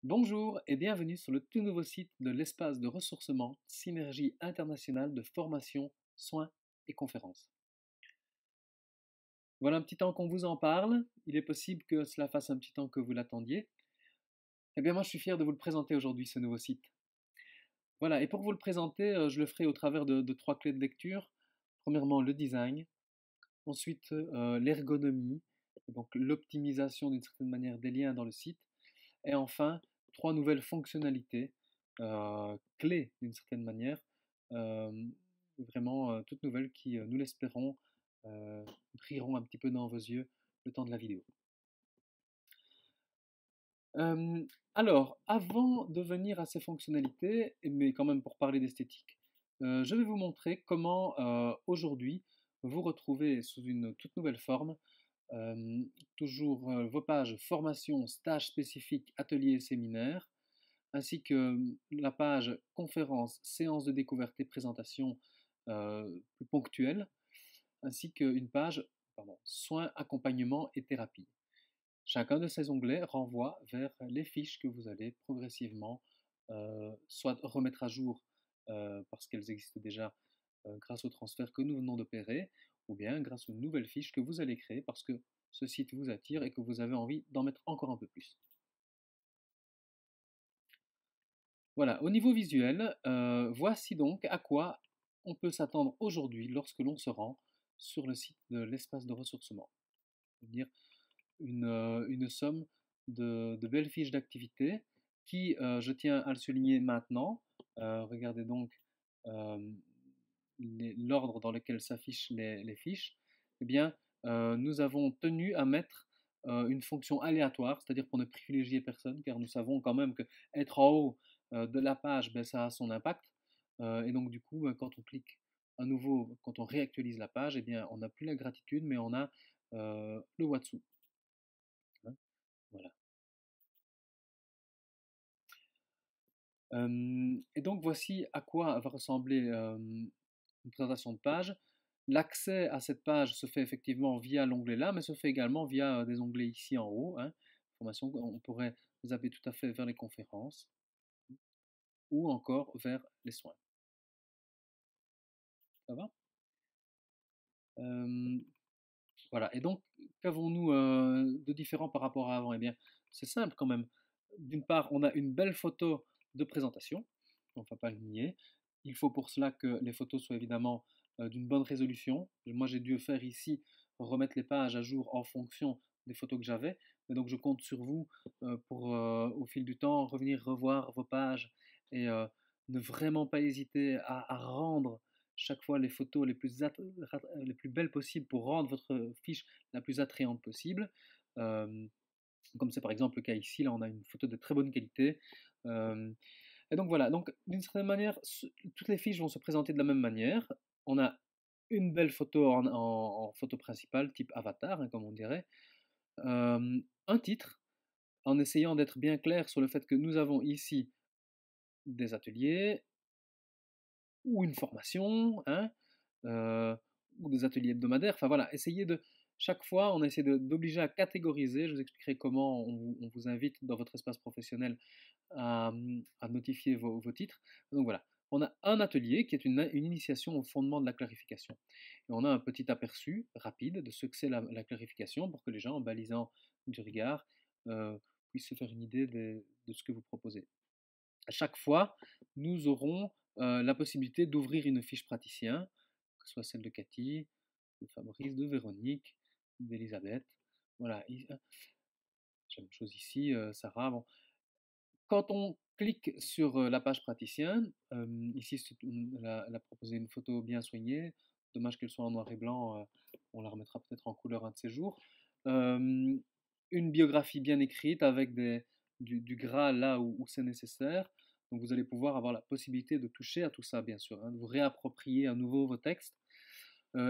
Bonjour et bienvenue sur le tout nouveau site de l'espace de ressourcement Synergie internationale de formation, soins et conférences. Voilà un petit temps qu'on vous en parle, il est possible que cela fasse un petit temps que vous l'attendiez. Eh bien moi je suis fier de vous le présenter aujourd'hui, ce nouveau site. Voilà, et pour vous le présenter, je le ferai au travers de trois clés de lecture. Premièrement, le design, ensuite l'ergonomie, donc l'optimisation d'une certaine manière des liens dans le site, et enfin, trois nouvelles fonctionnalités clés d'une certaine manière, euh, vraiment toutes nouvelles qui, nous l'espérons, brilleront un petit peu dans vos yeux le temps de la vidéo. Euh, alors, avant de venir à ces fonctionnalités, mais quand même pour parler d'esthétique, je vais vous montrer comment aujourd'hui vous retrouvez sous une toute nouvelle forme toujours vos pages formation, stage spécifique, atelier et séminaire, ainsi que la page conférence, séance de découverte et présentation plus ponctuelle, ainsi qu'une page soins, accompagnement et thérapie. Chacun de ces onglets renvoie vers les fiches que vous allez progressivement soit remettre à jour parce qu'elles existent déjà grâce au transfert que nous venons d'opérer, ou bien grâce aux nouvelles fiches que vous allez créer parce que ce site vous attire et que vous avez envie d'en mettre encore un peu plus. Voilà, au niveau visuel, voici donc à quoi on peut s'attendre aujourd'hui lorsque l'on se rend sur le site de l'espace de ressourcement. C'est-à-dire une somme de belles fiches d'activité qui, je tiens à le souligner maintenant, regardez donc euh, l'ordre dans lequel s'affichent les fiches, eh bien, nous avons tenu à mettre une fonction aléatoire, c'est-à-dire pour ne privilégier personne, car nous savons quand même que être en haut de la page, ben, ça a son impact. Et donc, du coup, quand on clique à nouveau, quand on réactualise la page, eh bien, on n'a plus la gratitude, mais on a le Watsu. Hein, voilà. Et donc voici à quoi va ressembler une présentation de page. L'accès à cette page se fait effectivement via l'onglet là, mais se fait également via des onglets ici en haut. Hein. Formation, on pourrait zapper tout à fait vers les conférences ou encore vers les soins. Ça va? Euh, Voilà. Et donc, qu'avons-nous de différent par rapport à avant? Eh bien, c'est simple quand même. D'une part, on a une belle photo de présentation, on ne va pas le nier. Il faut pour cela que les photos soient évidemment d'une bonne résolution. Moi, j'ai dû faire ici remettre les pages à jour en fonction des photos que j'avais. Et donc, je compte sur vous pour, au fil du temps, revenir revoir vos pages et ne vraiment pas hésiter à rendre chaque fois les photos les plus belles possibles pour rendre votre fiche la plus attrayante possible. Euh, Comme c'est par exemple le cas ici, là on a une photo de très bonne qualité. Euh, et donc voilà, donc d'une certaine manière, toutes les fiches vont se présenter de la même manière. On a une belle photo en photo principale, type avatar, hein, comme on dirait. Un titre, en essayant d'être bien clair sur le fait que nous avons ici des ateliers ou une formation, hein, euh, ou des ateliers hebdomadaires. Enfin voilà, essayez de, chaque fois, on essaie d'obliger à catégoriser. Je vous expliquerai comment on vous invite dans votre espace professionnel à notifier vos titres. Donc voilà, on a un atelier qui est une initiation au fondement de la clarification. Et on a un petit aperçu rapide de ce que c'est la clarification pour que les gens, en balisant du regard, puissent se faire une idée de ce que vous proposez. À chaque fois, nous aurons la possibilité d'ouvrir une fiche praticien, que ce soit celle de Cathy, de Fabrice, de Véronique, d'Elisabeth. Voilà, j'ai la même chose ici, Sarah. Bon. Quand on clique sur la page praticien, ici elle a proposé une photo bien soignée, dommage qu'elle soit en noir et blanc, on la remettra peut-être en couleur un de ces jours. Euh, une biographie bien écrite avec du gras là où c'est nécessaire. Donc vous allez pouvoir avoir la possibilité de toucher à tout ça, bien sûr, hein, de vous réapproprier à nouveau vos textes.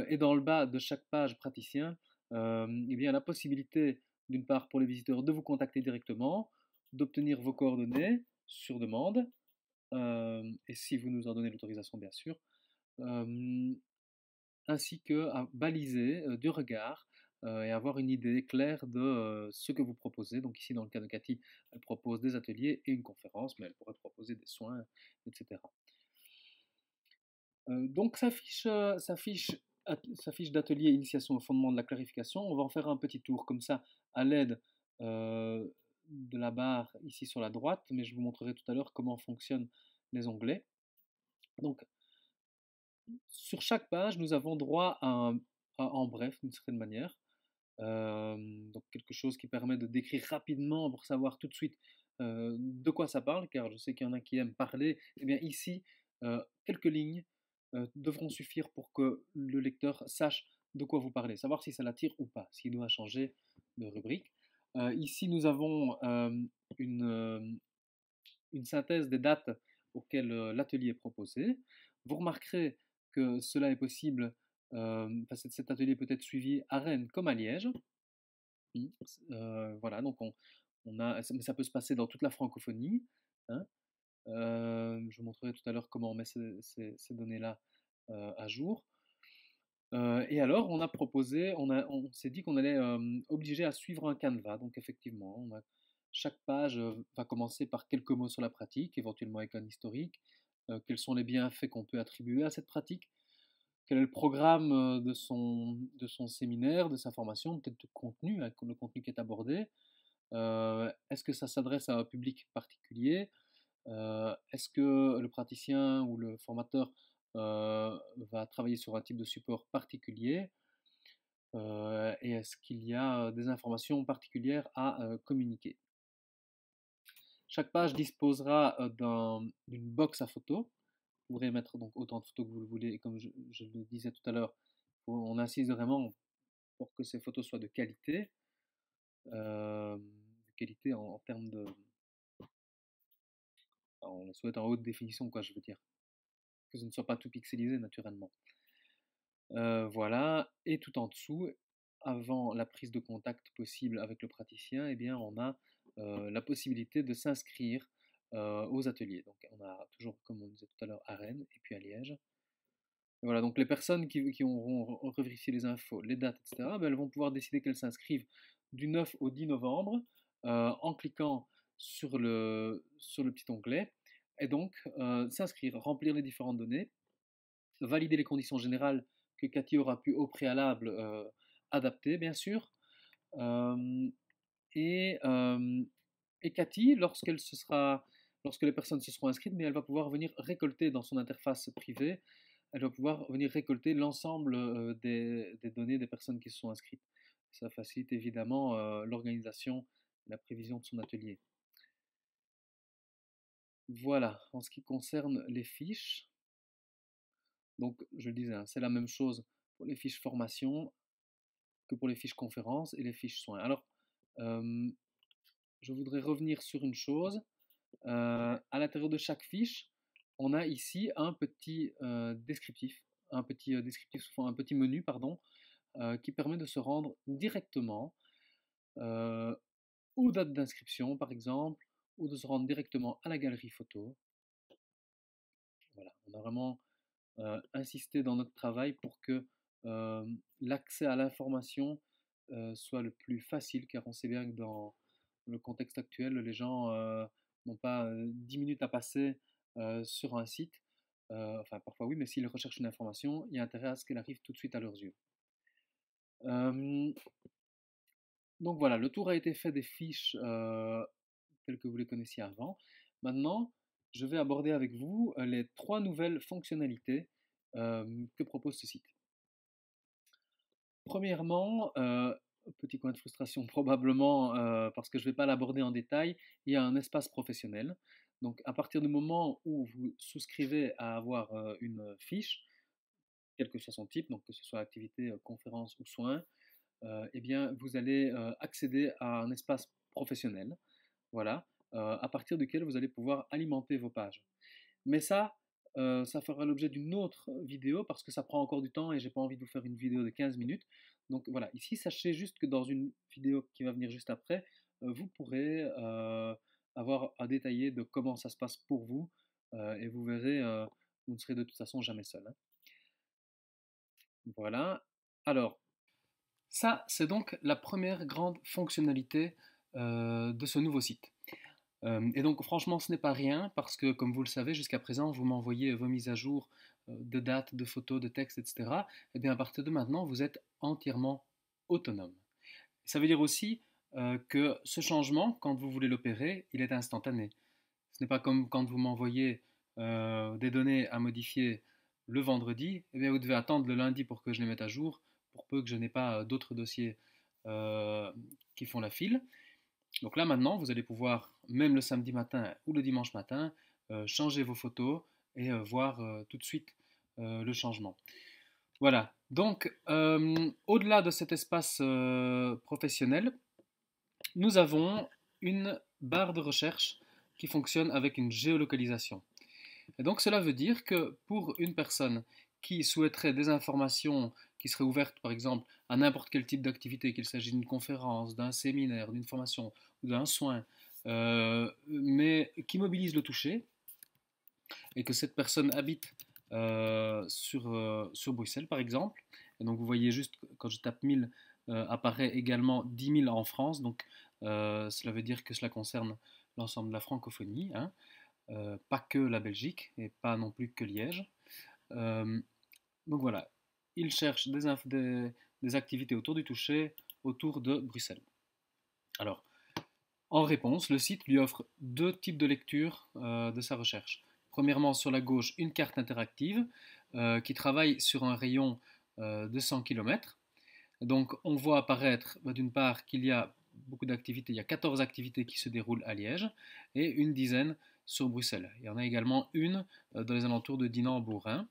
Et dans le bas de chaque page praticien, eh bien, la possibilité, d'une part, pour les visiteurs de vous contacter directement, d'obtenir vos coordonnées sur demande, et si vous nous en donnez l'autorisation, bien sûr, ainsi que à baliser du regard et avoir une idée claire de ce que vous proposez. Donc ici, dans le cas de Cathy, elle propose des ateliers et une conférence, mais elle pourrait proposer des soins, etc. Donc sa fiche d'atelier initiation au fondement de la clarification, on va en faire un petit tour comme ça à l'aide euh, de la barre ici sur la droite, mais je vous montrerai tout à l'heure comment fonctionnent les onglets. Donc sur chaque page, nous avons droit en bref, d'une certaine manière, donc quelque chose qui permet de décrire rapidement pour savoir tout de suite de quoi ça parle, car je sais qu'il y en a qui aiment parler. Eh bien ici, quelques lignes devront suffire pour que le lecteur sache de quoi vous parlez, savoir si ça l'attire ou pas, s'il doit changer de rubrique. Ici, nous avons une, euh, une synthèse des dates auxquelles l'atelier est proposé. Vous remarquerez que cela est possible, cet atelier peut être suivi à Rennes comme à Liège. Voilà, donc mais ça peut se passer dans toute la francophonie, hein. Je vous montrerai tout à l'heure comment on met ces données-là à jour. Et alors, on s'est dit qu'on allait obliger à suivre un canevas. Donc effectivement, chaque page va commencer par quelques mots sur la pratique, éventuellement avec un historique. Quels sont les bienfaits qu'on peut attribuer à cette pratique? Quel est le programme de son séminaire, de sa formation, peut-être le contenu qui est abordé. Est-ce que ça s'adresse à un public particulier? Est-ce que le praticien ou le formateur va travailler sur un type de support particulier? Et est-ce qu'il y a des informations particulières à communiquer? Chaque page disposera d'une box à photos. Vous pourrez mettre donc autant de photos que vous le voulez. Et comme je le disais tout à l'heure, on insiste vraiment pour que ces photos soient de qualité en termes de, on le souhaite en haute définition, quoi, je veux dire, que ce ne soit pas tout pixelisé naturellement. Voilà, et tout en dessous, avant la prise de contact possible avec le praticien, eh bien, on a la possibilité de s'inscrire aux ateliers. Donc, on a toujours, comme on disait tout à l'heure, à Rennes et puis à Liège. Et voilà, donc les personnes qui auront revérifié les infos, les dates, etc., ben, elles vont pouvoir décider qu'elles s'inscrivent du 9 au 10 novembre en cliquant sur le petit onglet. Et donc, s'inscrire, remplir les différentes données, valider les conditions générales que Cathy aura pu au préalable adapter, bien sûr. Euh, et, euh, et Cathy, lorsque les personnes se seront inscrites, mais elle va pouvoir venir récolter dans son interface privée, elle va pouvoir venir récolter l'ensemble des données des personnes qui se sont inscrites. Ça facilite évidemment l'organisation et la prévision de son atelier. Voilà, en ce qui concerne les fiches, donc je le disais, hein, c'est la même chose pour les fiches formation que pour les fiches conférences et les fiches soins. Alors, euh, je voudrais revenir sur une chose. À l'intérieur de chaque fiche, on a ici un petit descriptif, un petit menu, pardon, qui permet de se rendre directement euh, aux dates d'inscription, par exemple, ou de se rendre directement à la galerie photo. Voilà, on a vraiment insisté dans notre travail pour que l'accès à l'information soit le plus facile, car on sait bien que dans le contexte actuel, les gens n'ont pas 10 minutes à passer sur un site. Enfin, parfois oui, mais s'ils recherchent une information, il y a intérêt à ce qu'elle arrive tout de suite à leurs yeux. Donc voilà, le tour a été fait des fiches telles que vous les connaissiez avant. Maintenant, je vais aborder avec vous les trois nouvelles fonctionnalités que propose ce site. Premièrement, petit coin de frustration probablement parce que je ne vais pas l'aborder en détail, il y a un espace professionnel. Donc à partir du moment où vous souscrivez à avoir une fiche, quel que soit son type, donc que ce soit activité, conférence ou soins, eh bien vous allez accéder à un espace professionnel, voilà, à partir duquel vous allez pouvoir alimenter vos pages. Mais ça fera l'objet d'une autre vidéo parce que ça prend encore du temps et j'ai pas envie de vous faire une vidéo de 15 minutes. Donc voilà, ici, sachez juste que dans une vidéo qui va venir juste après, vous pourrez avoir à détailler de comment ça se passe pour vous et vous verrez, vous ne serez de toute façon jamais seul, hein. Voilà. Alors, Ça, c'est donc la première grande fonctionnalité de ce nouveau site. Et donc franchement, ce n'est pas rien parce que, comme vous le savez, jusqu'à présent, vous m'envoyez vos mises à jour de dates, de photos, de textes, etc. Et bien à partir de maintenant, vous êtes entièrement autonome. Ça veut dire aussi que ce changement, quand vous voulez l'opérer, il est instantané. Ce n'est pas comme quand vous m'envoyez des données à modifier le vendredi, eh bien vous devez attendre le lundi pour que je les mette à jour, pour peu que je n'ai pas d'autres dossiers euh, qui font la file. Donc là maintenant, vous allez pouvoir, même le samedi matin ou le dimanche matin, changer vos photos et voir tout de suite le changement. Voilà, donc au-delà de cet espace professionnel, nous avons une barre de recherche qui fonctionne avec une géolocalisation. Et donc cela veut dire que pour une personne qui souhaiterait des informations qui seraient ouvertes par exemple à n'importe quel type d'activité, qu'il s'agisse d'une conférence, d'un séminaire, d'une formation ou d'un soin, mais qui mobilise le toucher, et que cette personne habite sur Bruxelles par exemple, et donc vous voyez juste quand je tape 1000 apparaît également 10 000 en France, donc cela veut dire que cela concerne l'ensemble de la francophonie, hein, pas que la Belgique et pas non plus que Liège. Euh, donc voilà, il cherche des activités autour du toucher, autour de Bruxelles. Alors, en réponse, le site lui offre deux types de lecture de sa recherche. Premièrement, sur la gauche, une carte interactive qui travaille sur un rayon de 100 km. Donc, on voit apparaître d'une part qu'il y a beaucoup d'activités, il y a 14 activités qui se déroulent à Liège et une dizaine sur Bruxelles. Il y en a également une dans les alentours de Dinan-Bourin.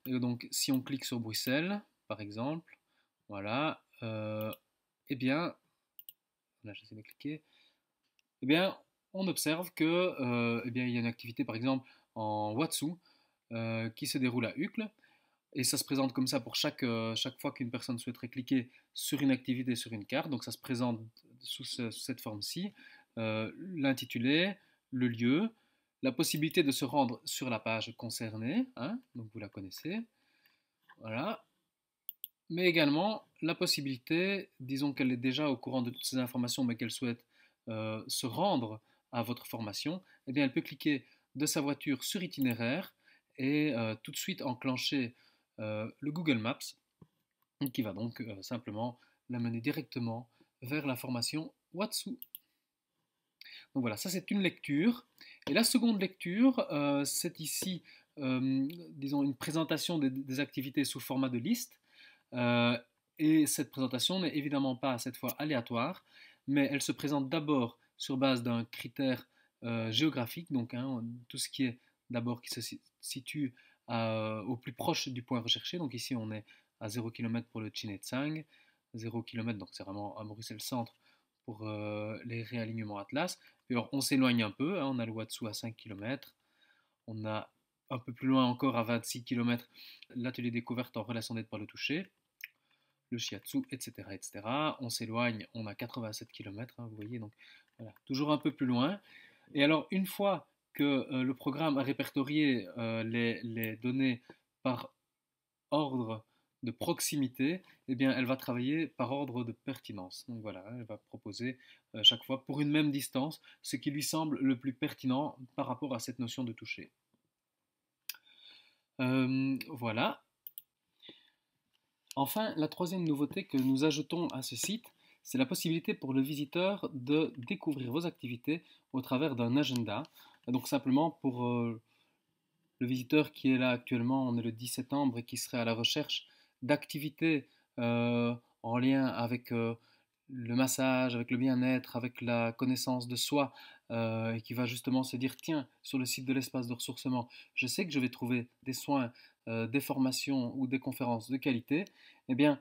Et donc, si on clique sur Bruxelles, par exemple, voilà, eh bien, là j'essaie de cliquer, eh bien, on observe que, eh bien, il y a une activité, par exemple, en Watsu, qui se déroule à Uccle, et ça se présente comme ça pour chaque fois qu'une personne souhaiterait cliquer sur une activité sur une carte. Donc ça se présente sous cette forme-ci. L'intitulé, le lieu, la possibilité de se rendre sur la page concernée, hein, donc vous la connaissez. Voilà. Mais également la possibilité, disons qu'elle est déjà au courant de toutes ces informations, mais qu'elle souhaite se rendre à votre formation, eh bien elle peut cliquer de sa voiture sur itinéraire et tout de suite enclencher le Google Maps qui va donc simplement la mener directement vers la formation Watsu. Donc voilà, ça c'est une lecture. Et la seconde lecture, c'est ici, disons, une présentation des activités sous format de liste. Euh, et cette présentation n'est évidemment pas cette fois aléatoire, mais elle se présente d'abord sur base d'un critère géographique, donc hein, tout ce qui est d'abord qui se situe au plus proche du point recherché. Donc ici on est à 0 km pour le Tsing, 0 km, donc c'est vraiment à Bruxelles Centre pour les réalignements Atlas. Et alors on s'éloigne un peu, hein, on a le Watsu à 5 km, on a un peu plus loin encore à 26 km l'atelier découverte en relation d'aide par le toucher, le shiatsu, etc., etc. On s'éloigne, on a 87 km, hein, vous voyez, donc voilà, toujours un peu plus loin. Et alors, une fois que le programme a répertorié les données par ordre de proximité, eh bien, elle va travailler par ordre de pertinence. Donc voilà, elle va proposer chaque fois pour une même distance ce qui lui semble le plus pertinent par rapport à cette notion de toucher. Voilà. Enfin, la troisième nouveauté que nous ajoutons à ce site, c'est la possibilité pour le visiteur de découvrir vos activités au travers d'un agenda. Donc simplement pour le visiteur qui est là actuellement, on est le 10 septembre et qui serait à la recherche d'activités euh, en lien avec le massage, avec le bien-être, avec la connaissance de soi, et qui va justement se dire, tiens, sur le site de l'espace de ressourcement, je sais que je vais trouver des soins, des formations ou des conférences de qualité, eh bien,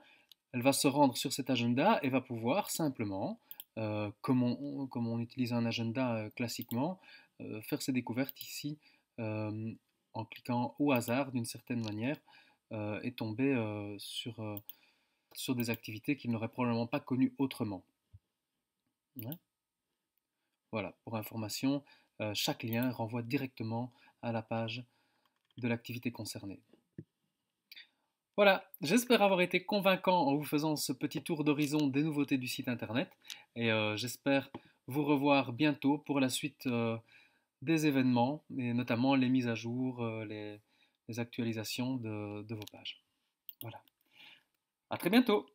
elle va se rendre sur cet agenda et va pouvoir simplement, comme on utilise un agenda classiquement, faire ses découvertes ici euh, en cliquant au hasard d'une certaine manière et tomber sur des activités qu'il n'aurait probablement pas connues autrement. Ouais. Voilà, pour information, chaque lien renvoie directement à la page de l'activité concernée. Voilà, j'espère avoir été convaincant en vous faisant ce petit tour d'horizon des nouveautés du site internet et j'espère vous revoir bientôt pour la suite des événements et notamment les mises à jour, les actualisations de vos pages. Voilà, à très bientôt!